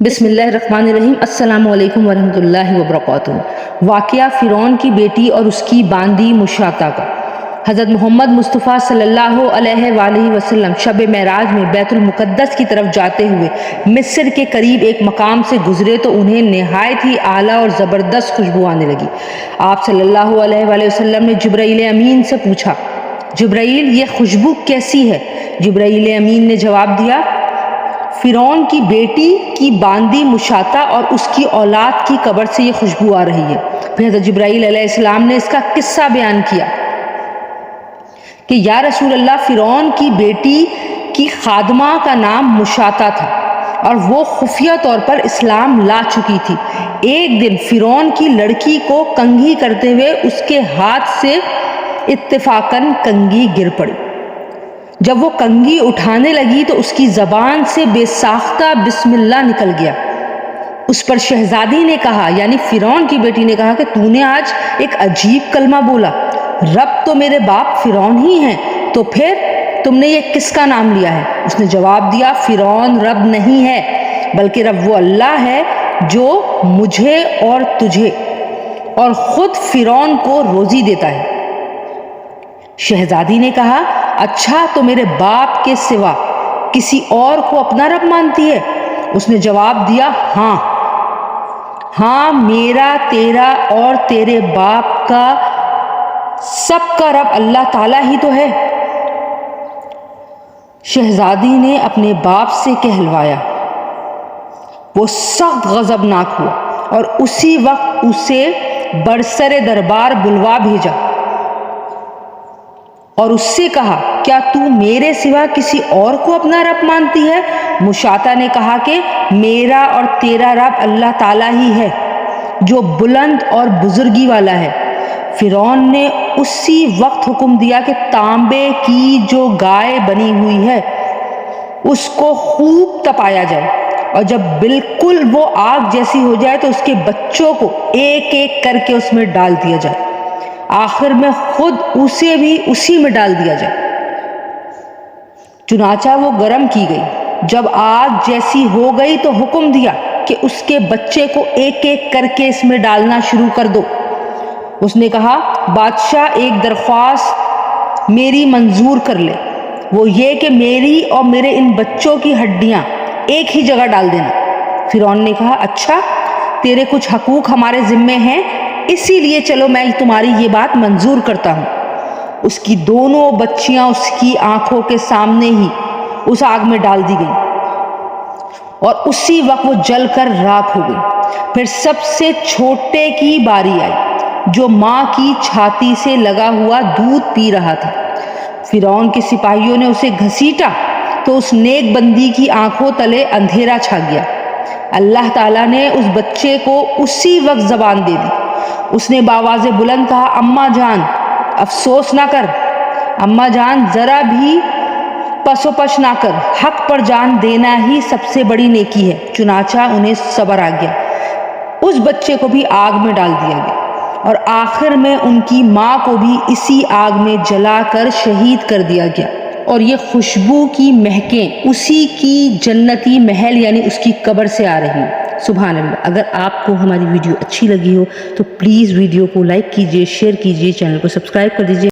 بسم اللہ الرحمن الرحیم۔ السلام علیکم ورحمۃ اللہ وبرکاتہ۔ واقعہ فرعون کی بیٹی اور اس کی باندی مشاطہ کا۔ حضرت محمد مصطفیٰ صلی اللہ علیہ وآلہ وسلم شب معراج میں بیت المقدس کی طرف جاتے ہوئے مصر کے قریب ایک مقام سے گزرے تو انہیں نہایت ہی اعلیٰ اور زبردست خوشبو آنے لگی۔ آپ صلی اللہ علیہ وآلہ وسلم نے جبرائیل امین سے پوچھا، جبرائیل یہ خوشبو کیسی ہے؟ جبرائیل امین نے جواب دیا، فرعون کی بیٹی کی باندی مشاطہ اور اس کی اولاد کی قبر سے یہ خوشبو آ رہی ہے۔ پھر حضرت جبرائیل علیہ السلام نے اس کا قصہ بیان کیا کہ یا رسول اللہ، فرعون کی بیٹی کی خادمہ کا نام مشاطہ تھا اور وہ خفیہ طور پر اسلام لا چکی تھی۔ ایک دن فرعون کی لڑکی کو کنگھی کرتے ہوئے اس کے ہاتھ سے اتفاقاً کنگھی گر پڑی۔ جب وہ کنگھی اٹھانے لگی تو اس کی زبان سے بے ساختہ بسم اللہ نکل گیا۔ اس پر شہزادی نے کہا، یعنی فرعون کی بیٹی نے کہا کہ تو نے آج ایک عجیب کلمہ بولا، رب تو میرے باپ فرعون ہی ہیں، تو پھر تم نے یہ کس کا نام لیا ہے؟ اس نے جواب دیا، فرعون رب نہیں ہے بلکہ رب وہ اللہ ہے جو مجھے اور تجھے اور خود فرعون کو روزی دیتا ہے۔ شہزادی نے کہا، اچھا تو میرے باپ کے سوا کسی اور کو اپنا رب مانتی ہے؟ اس نے جواب دیا، ہاں میرا، تیرا اور تیرے باپ کا، سب کا رب اللہ تعالیٰ ہی تو ہے۔ شہزادی نے اپنے باپ سے کہلوایا، وہ سخت غضبناک ہوا اور اسی وقت اسے برسر دربار بلوا بھیجا اور اس سے کہا، کیا تو میرے سوا کسی اور کو اپنا رب مانتی ہے؟ مشاطہ نے کہا کہ میرا اور تیرا رب اللہ تعالیٰ ہی ہے جو بلند اور بزرگی والا ہے۔ فرعون نے اسی وقت حکم دیا کہ تانبے کی جو گائے بنی ہوئی ہے اس کو خوب تپایا جائے اور جب بالکل وہ آگ جیسی ہو جائے تو اس کے بچوں کو ایک ایک کر کے اس میں ڈال دیا جائے، آخر میں خود اسے بھی اسی میں ڈال دیا جائے۔ چنانچہ وہ گرم کی گئی، جب آگ جیسی ہو گئی تو حکم دیا کہ اس کے بچے کو ایک ایک کر کے اس میں ڈالنا شروع کر دو۔ اس نے کہا، بادشاہ ایک درخواست میری منظور کر لے، وہ یہ کہ میری اور میرے ان بچوں کی ہڈیاں ایک ہی جگہ ڈال دینا۔ فرعون نے کہا، اچھا تیرے کچھ حقوق ہمارے ذمے ہیں، اسی لیے چلو میں تمہاری یہ بات منظور کرتا ہوں۔ اس کی دونوں بچیاں اس کی آنکھوں کے سامنے ہی اس آگ میں ڈال دی گئیں اور اسی وقت وہ جل کر راکھ ہو گئی۔ پھر سب سے چھوٹے کی باری آئی جو ماں کی چھاتی سے لگا ہوا دودھ پی رہا تھا۔ فرعون کے سپاہیوں نے اسے گھسیٹا تو اس نیک بندی کی آنکھوں تلے اندھیرا چھا گیا۔ اللہ تعالیٰ نے اس بچے کو اسی وقت زبان دے دی۔ اس نے بآواز بلند کہا، اماں جان افسوس نہ کر، اماں جان ذرا بھی پس و پش نہ کر، حق پر جان دینا ہی سب سے بڑی نیکی ہے۔ چنانچہ انہیں صبر آ گیا، اس بچے کو بھی آگ میں ڈال دیا گیا اور آخر میں ان کی ماں کو بھی اسی آگ میں جلا کر شہید کر دیا گیا۔ اور یہ خوشبو کی مہکیں اسی کی جنتی محل یعنی اس کی قبر سے آ رہی ہیں۔ سبحان اللہ۔ اگر آپ کو ہماری ویڈیو اچھی لگی ہو تو پلیز ویڈیو کو لائک کیجیے، شیئر کیجیے، چینل کو سبسکرائب کر دیجیے۔